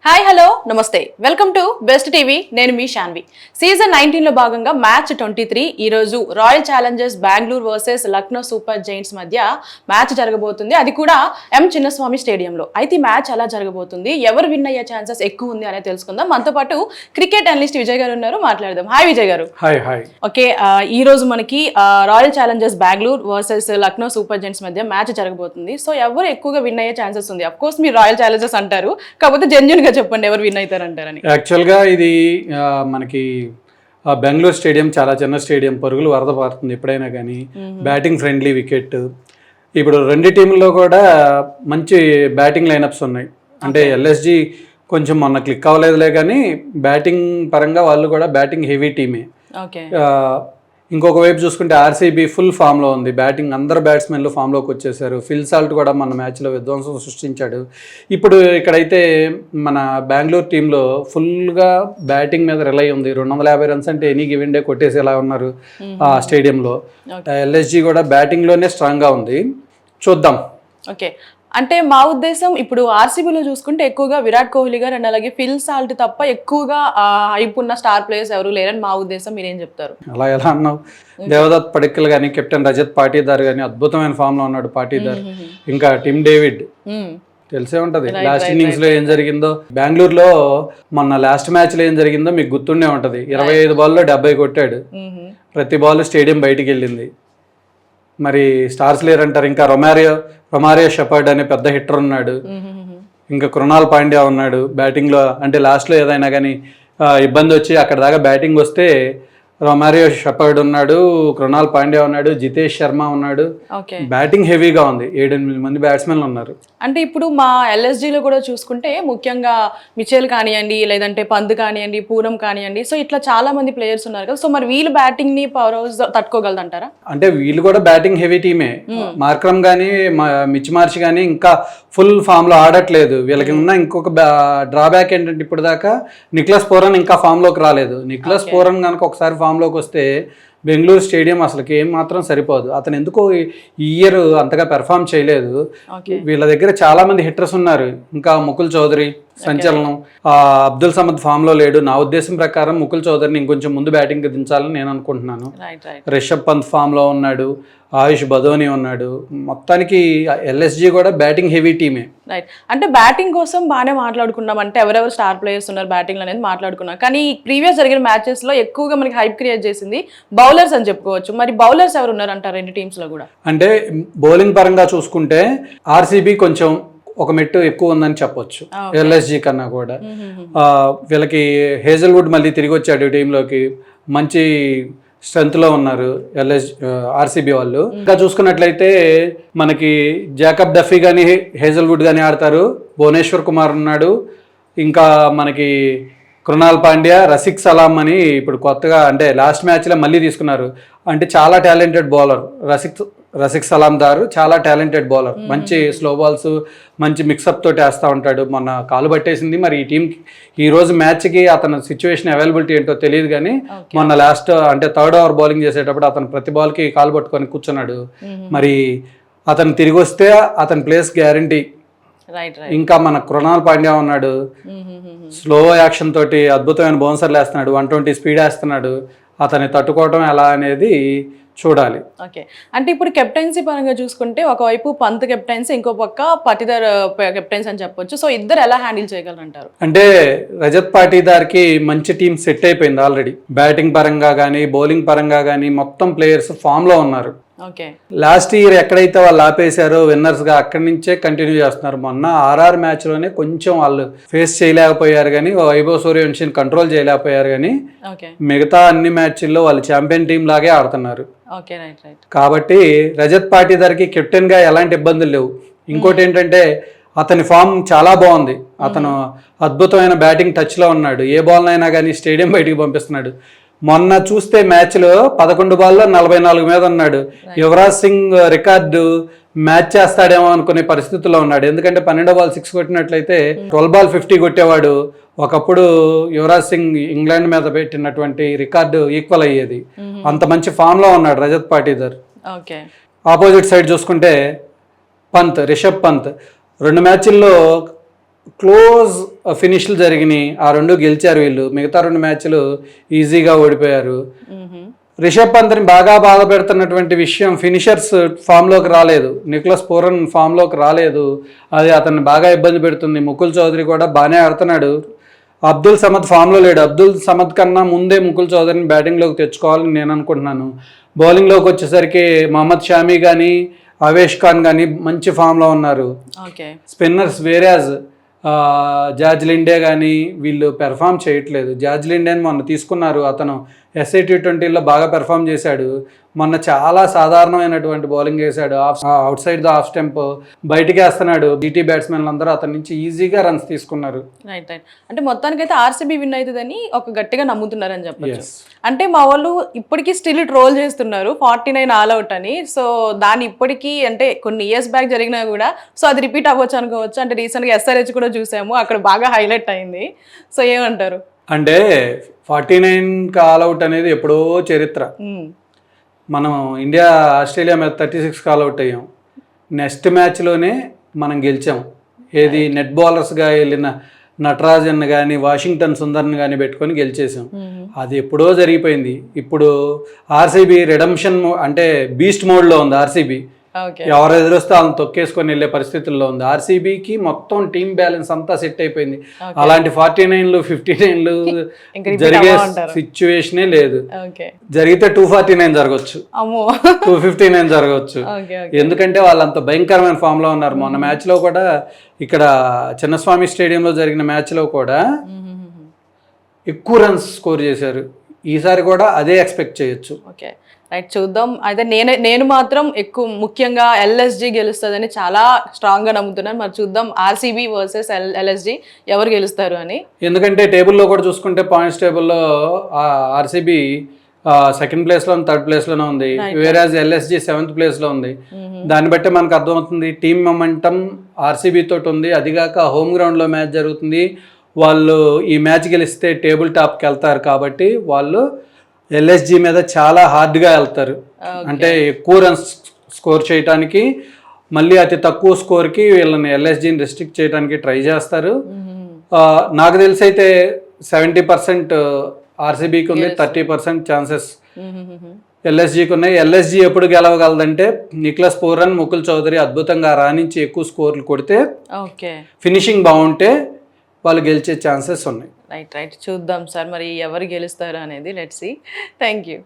Hi hello నమస్తే welcome to best TV. నేను మీ Shanvi. Season 19 లో భాగంగా మ్యాచ్ 23 ఈ రోజు royal Challengers Bengaluru versus Lucknow super Giants మధ్య మ్యాచ్ జరగబోతుంది. అది కూడా ఎం చిన్నస్వామి స్టేడియంలో. అయితే ఈ మ్యాచ్ ఎలా జరగబోతుంది, ఎవరు విన్ అయ్యే ఛాన్సెస్ ఎక్కువ ఉంది అనేది తెలుసుకుందాం. మనతో పాటు క్రికెట్ అనలిస్ట్ విజయ్ గారు ఉన్నారు, మాట్లాడదాం. హాయ్ విజయ్ గారు. Hi hi. ఓకే, ఈ రోజు మనకి royal Challengers Bengaluru versus Lucknow super Giants మధ్య మ్యాచ్ జరగబోతుంది. సో ఎవరు ఎక్కువగా విన్ అయ్యే ఛాన్సెస్ ఉంది? అఫ్ కోర్స్ మీరు రాయల్ ఛాలెంజర్స్ అంటారు, కాకపోతే జెన్యూన్ చెప్పండి ఎవరు విన్ అవుతారంటారని. యాక్చువల్గా ఇది మనకి బెంగళూరు స్టేడియం చాలా చిన్న స్టేడియం, పరుగులు వరద పారుతుంది ఎప్పుడైనా కానీ. Batting friendly wicket. ఇప్పుడు రెండు టీంల్లో కూడా మంచి బ్యాటింగ్ లైనప్స్ ఉన్నాయి. అంటే ఎల్ఎస్జి కొంచెం మొన్న క్లిక్ అవ్వలేదులే కానీ బ్యాటింగ్ పరంగా వాళ్ళు కూడా బ్యాటింగ్ హెవీ టీమే. ఇంకొక వైపు చూసుకుంటే ఆర్సీబీ ఫుల్ ఫామ్లో ఉంది. బ్యాటింగ్ అందరు బ్యాట్స్మెన్లు ఫామ్లోకి వచ్చేసారు. ఫిల్ సాల్ట్ కూడా మన మ్యాచ్లో విధ్వంసం సృష్టించాడు. ఇప్పుడు ఇక్కడైతే మన బెంగళూరు టీంలో ఫుల్గా బ్యాటింగ్ మీద రిలై ఉంది. 250 రన్స్ అంటే ఎనీ గివెన్ డే కొట్టేసేలా ఉన్నారు ఆ స్టేడియంలో. ఎల్ఎస్జీ కూడా బ్యాటింగ్లోనే స్ట్రాంగ్గా ఉంది. చూద్దాం. ఓకే, అంటే మా ఉద్దేశం ఇప్పుడు ఆర్సీబీలో చూసుకుంటే ఎక్కువగా విరాట్ కోహ్లీ గారు అండ్ అలాగే ఫిల్ సాల్ట్ తప్ప ఎక్కువగా హైప్ ఉన్న స్టార్ ప్లేయర్స్ ఎవరు లేరని మా ఉద్దేశం. మీరేం చెప్తారు? అలా ఎలా అన్నావు? దేవదత్ పడిక్కల్ కానీ, కెప్టెన్ రజత్ పాటీదార్ కానీ అద్భుతమైన ఫామ్లో ఉన్నాడు పాటీదార్. ఇంకా టిమ్ డేవిడ్ తెలిసే ఉంటది లాస్ట్ ఇన్నింగ్స్ లో ఏం జరిగిందో. బెంగళూరులో మొన్న లాస్ట్ మ్యాచ్ లో ఏం జరిగిందో మీకు గుర్తుండే ఉంటది. 25 బాల్లో 70 కొట్టాడు. ప్రతి బాల్ స్టేడియం బయటికి వెళ్ళింది. మరి స్టార్స్ లేరంటారు. ఇంకా రొమారియో షెపర్డ్ అనే పెద్ద హిట్టర్ ఉన్నాడు. ఇంకా కృణాల్ పాండ్యా ఉన్నాడు బ్యాటింగ్లో. అంటే లాస్ట్లో ఏదైనా కానీ ఇబ్బంది వచ్చి అక్కడ దాకా బ్యాటింగ్ వస్తే రొమారియో షెపర్డ్ ఉన్నాడు, కృణాల్ పాండ్యా ఉన్నాడు, జితేష్ శర్మ ఉన్నాడు. బ్యాటింగ్ హెవీగా ఉంది. 7-8 మంది బ్యాట్స్మెన్లు ఉన్నారు. అంటే ఇప్పుడు మా ఎల్ఎస్జీలో కూడా చూసుకుంటే ముఖ్యంగా మిచెల్ కానివ్వండి, లేదంటే పంత్ కానివ్వండి, పూనం కానివ్వండి, సో ఇట్లా చాలా మంది ప్లేయర్స్ ఉన్నారు కదా. సో మరి వీళ్ళు బ్యాటింగ్ ని పవర్ హౌస్ తట్టుకోగలదంటారా? అంటే వీళ్ళు కూడా బ్యాటింగ్ హెవీ టీమే. మార్క్రమ్ కానీ మిచ్ మార్చ్ కానీ ఇంకా ఫుల్ ఫామ్ లో ఆడట్లేదు. వీళ్ళకి ఉన్న ఇంకొక డ్రాబ్యాక్ ఏంటంటే ఇప్పుడు దాకా నిక్లస్ పూరన్ ఇంకా ఫామ్ లోకి రాలేదు. నిక్లస్ పూరన్ కనుక ఒకసారి ఫామ్ లోకి వస్తే బెంగళూరు స్టేడియం అసలుకి ఏం మాత్రం సరిపోదు. అతను ఎందుకో ఈ ఇయర్ అంతగా పెర్ఫామ్ చేయలేదు. వీళ్ళ దగ్గర చాలా మంది హిట్టర్స్ ఉన్నారు. ఇంకా ముకుల్ చౌదరి సంచలనం. అబ్దుల్ సమద్ ఫామ్ లో లేడు. నా ఉద్దేశం ప్రకారం ముకుల్ చౌదరిని ఇంకొంచెం ముందు బ్యాటింగ్ దించాలని నేను అనుకుంటున్నాను. రిషబ్ పంత్ ఫామ్ లో ఉన్నాడు, ఆయుష్ బదోని ఉన్నాడు. మొత్తానికి ఎల్ఎస్జీ కూడా బ్యాటింగ్ హెవీ టీమే. రైట్. అంటే బ్యాటింగ్ కోసం బాగానే మాట్లాడుకున్నాం, అంటే ఎవరెవరు స్టార్ ప్లేయర్స్ ఉన్నారు బ్యాటింగ్ అనేది మాట్లాడుకున్నాం. కానీ ప్రీవియస్ జరిగిన మ్యాచెస్ లో ఎక్కువగా మనకి హైప్ క్రియేట్ చేసింది బౌలర్స్ అని చెప్పుకోవచ్చు. మరి బౌలర్స్ ఎవరు ఉన్నారు అంటారు రెండు టీమ్స్ లో కూడా? అంటే బౌలింగ్ పరంగా చూసుకుంటే ఆర్సీబీ కొంచెం ఒక మెట్టు ఎక్కువ ఉందని చెప్పొచ్చు ఎల్ఎస్జీ కన్నా కూడా. వీళ్ళకి హేజల్వుడ్ మళ్ళీ తిరిగి వచ్చాడు టీంలోకి. మంచి స్ట్రెంత్లో ఉన్నారు ఆర్సీబీ వాళ్ళు. ఇంకా చూసుకున్నట్లయితే మనకి జాకబ్ డఫీ కానీ హేజల్వుడ్ కానీ ఆడతారు. భువనేశ్వర్ కుమార్ ఉన్నాడు. ఇంకా మనకి కృణాల్ పాండ్యా, రసిక్ సలాం అని ఇప్పుడు కొత్తగా అంటే లాస్ట్ మ్యాచ్లో మళ్ళీ తీసుకున్నారు. అంటే చాలా టాలెంటెడ్ బౌలర్ రసిక్ సలాం దారు. చాలా టాలెంటెడ్ బౌలర్. మంచి స్లో బాల్స్, మంచి మిక్సప్ తోటి వేస్తూ ఉంటాడు. మొన్న కాలు పట్టేసింది. మరి ఈ టీంకి ఈరోజు మ్యాచ్కి అతని సిచ్యువేషన్ అవైలబిలిటీ ఏంటో తెలియదు కానీ మొన్న లాస్ట్ అంటే థర్డ్ ఓవర్ బౌలింగ్ చేసేటప్పుడు అతను ప్రతి బాల్కి కాలు పట్టుకొని కూర్చున్నాడు. మరి అతను తిరిగి వస్తే అతని ప్లేస్ గ్యారంటీ. ఇంకా మన కృణాల్ పాండ్యా ఉన్నాడు. స్లో యాక్షన్ తోటి అద్భుతమైన బౌన్సర్లు వేస్తున్నాడు. 120 స్పీడ్ వేస్తున్నాడు. అతన్ని తట్టుకోవటం ఎలా అనేది చూడాలి. ఓకే, అంటే ఇప్పుడు కెప్టెన్సీ పరంగా చూసుకుంటే ఒకవైపు పంత్ కెప్టెన్సీ, ఇంకో పక్క పాటీదార్ కెప్టెన్సీ అని చెప్పొచ్చు. సో ఇద్దరు ఎలా హ్యాండిల్ చేయగలరంటారు? అంటే రజత్ పాటీదార్కి మంచి టీం సెట్ అయిపోయింది ఆల్రెడీ. బ్యాటింగ్ పరంగా కానీ బౌలింగ్ పరంగా కానీ మొత్తం ప్లేయర్స్ ఫామ్లో ఉన్నారు. లాస్ట్ ఇయర్ ఎక్కడైతే వాళ్ళు ఆపేశారో విన్నర్స్ గా అక్కడి నుంచే కంటిన్యూ చేస్తున్నారు. మొన్న ఆర్ఆర్ మ్యాచ్ లోనే కొంచెం వాళ్ళు ఫేస్ చేయలేకపోయారు కానీ వైభవ్ సూర్యవంశీని కంట్రోల్ చేయలేకపోయారు కానీ మిగతా అన్ని మ్యాచ్ల్లో వాళ్ళు ఛాంపియన్ టీం లాగే ఆడుతున్నారు. కాబట్టి రజత్ పాటీదార్కి కెప్టెన్ గా ఎలాంటి ఇబ్బందులు లేవు. ఇంకోటి ఏంటంటే అతని ఫామ్ చాలా బాగుంది. అతను అద్భుతమైన బ్యాటింగ్ టచ్ లో ఉన్నాడు. ఏ బాల్ అయినా కానీ స్టేడియం బయటికి పంపిస్తున్నాడు. మొన్న చూస్తే మ్యాచ్లో 11 బాల్లో 44 మీద ఉన్నాడు. యువరాజ్ సింగ్ రికార్డు మ్యాచ్ చేస్తాడేమో అనుకునే పరిస్థితుల్లో ఉన్నాడు. ఎందుకంటే 12వ బాల్ 6 కొట్టినట్లయితే 12 బాల్ 50 కొట్టేవాడు. ఒకప్పుడు యువరాజ్ సింగ్ ఇంగ్లాండ్ మీద పెట్టినటువంటి రికార్డు ఈక్వల్ అయ్యేది. అంత మంచి ఫామ్లో ఉన్నాడు రజత్ పాటీదార్. ఆపోజిట్ సైడ్ చూసుకుంటే రిషబ్ పంత్ 2 మ్యాచ్ల్లో క్లోజ్ ఫినిష్లు జరిగినాయి, ఆ రెండు గెలిచారు వీళ్ళు. మిగతా 2 మ్యాచ్లు ఈజీగా ఓడిపోయారు. రిషబ్ పంత్ని బాగా బాధ పెడుతున్నటువంటి విషయం, ఫినిషర్స్ ఫామ్లోకి రాలేదు. నికోలస్ పూరన్ ఫామ్లోకి రాలేదు, అది అతన్ని బాగా ఇబ్బంది పెడుతుంది. ముకుల్ చౌదరి కూడా బాగానే ఆడుతున్నాడు. అబ్దుల్ సమద్ ఫామ్లో లేడు. అబ్దుల్ సమద్ కన్నా ముందే ముకుల్ చౌదరిని బ్యాటింగ్లోకి తెచ్చుకోవాలని నేను అనుకుంటున్నాను. బౌలింగ్లోకి వచ్చేసరికి మహమ్మద్ షామీ కానీ అవేష్ ఖాన్ కానీ మంచి ఫామ్లో ఉన్నారు. స్పిన్నర్స్ వేరేజ్ జార్జ్ లిండే కానీ వీళ్ళు పెర్ఫామ్ చేయట్లేదు. జార్జ్ లిండేని మొన్న తీసుకున్నారు, అతను ఎస్ఐ T20లో బాగా పెర్ఫామ్ చేశాడు. మొన్న చాలా సాధారణమైనటువంటి బౌలింగ్ వేశాడు. Out side the off stump బయటికి వేస్తున్నాడు. జీటీ బ్యాట్స్మెన్లు అందరూ అతని నుంచి ఈజీగా రన్స్ తీసుకున్నారు. రైట్. అంటే మొత్తానికైతే ఆర్సీబీ విన్ అవుతుందని ఒక గట్టిగా నమ్ముతున్నారని చెప్పచ్చు. అంటే మా వాళ్ళు ఇప్పటికీ స్టిల్ ట్రోల్ చేస్తున్నారు 49 ఆల్అవుట్ అని. సో దాన్ని ఇప్పటికీ అంటే కొన్ని ఇయర్స్ బ్యాక్ జరిగినా కూడా సో అది రిపీట్ అవ్వచ్చు అనుకోవచ్చు. అంటే రీసెంట్గా SRH కూడా చూసాము, అక్కడ బాగా హైలైట్ అయింది. సో ఏమంటారు? అంటే 49 ఆల్అవుట్ అనేది ఎప్పుడో చరిత్ర. మనం ఇండియా ఆస్ట్రేలియా మీద 36 ఆల్అవుట్ అయ్యాం. నెక్స్ట్ మ్యాచ్లోనే మనం గెలిచాం. ఏది నెట్ బౌలర్స్గా వెళ్ళిన నటరాజన్ కానీ వాషింగ్టన్ సుందర్ని కానీ పెట్టుకొని గెలిచేసాం. అది ఎప్పుడో జరిగిపోయింది. ఇప్పుడు ఆర్సీబీ రెడమ్షన్ అంటే బీస్ట్ మోడ్లో ఉంది. ఆర్సీబీ ఎవరు ఎదురొస్తే వాళ్ళని తొక్కేసుకొని వెళ్ళే పరిస్థితుల్లో ఉంది. ఆర్సీబీకి మొత్తం టీమ్ బ్యాలెన్స్ అంతా సెట్ అయిపోయింది. అలాంటి 49లు 59లు జరిగే సిచ్యువేషనే లేదు. జరిగితే 249 జరగచ్చు, 259 జరగచ్చు. ఎందుకంటే వాళ్ళంత భయంకరమైన ఫామ్ లో ఉన్నారు. మొన్న మ్యాచ్ లో కూడా ఇక్కడ చిన్నస్వామి స్టేడియంలో జరిగిన మ్యాచ్ లో కూడా ఎక్కువ రన్స్ స్కోర్ చేశారు. ఈసారి కూడా అదే ఎక్స్పెక్ట్ చేయొచ్చు. రైట్, చూద్దాం. అయితే నేను మాత్రం ఎక్కువ ముఖ్యంగా LSG గెలుస్తుందని చాలా స్ట్రాంగ్గా నమ్ముతున్నాను. మరి చూద్దాం ఆర్సీబీ వర్సెస్ LSG ఎవరు గెలుస్తారు అని. ఎందుకంటే టేబుల్లో కూడా చూసుకుంటే పాయింట్స్ టేబుల్లో ఆర్సీబీ 2nd ప్లేస్లో థర్డ్ ప్లేస్లోనే ఉంది, వేరేజ్ LSG 7th ప్లేస్లో ఉంది. దాన్ని బట్టి మనకు అర్థమవుతుంది టీమ్ మొమెంటం ఆర్సీబీ తోటి ఉంది. అదిగాక హోమ్ గ్రౌండ్లో మ్యాచ్ జరుగుతుంది. వాళ్ళు ఈ మ్యాచ్ గెలిస్తే టేబుల్ టాప్కి వెళ్తారు కాబట్టి వాళ్ళు LSG మీద చాలా హార్డ్గా వెళ్తారు. అంటే ఎక్కువ రన్స్ స్కోర్ చేయడానికి, మళ్ళీ అతి తక్కువ స్కోర్కి వీళ్ళని LSGని రెస్ట్రిక్ట్ చేయడానికి ట్రై చేస్తారు. నాకు తెలిసి అయితే 70% ఆర్సీబీకి ఉంది, 30% ఛాన్సెస్ LSGకి ఉన్నాయి. LSG ఎప్పుడు గెలవగలదంటే నికోలస్ పూరన్ ముకుల్ చౌదరి అద్భుతంగా రాణించి ఎక్కువ స్కోర్లు కొడితే, ఫినిషింగ్ బాగుంటే వాళ్ళు గెలిచే ఛాన్సెస్ ఉన్నాయి. రైట్, చూద్దాం సార్ మరి ఎవరు గెలుస్తారు అనేది. Let's see. Thank you.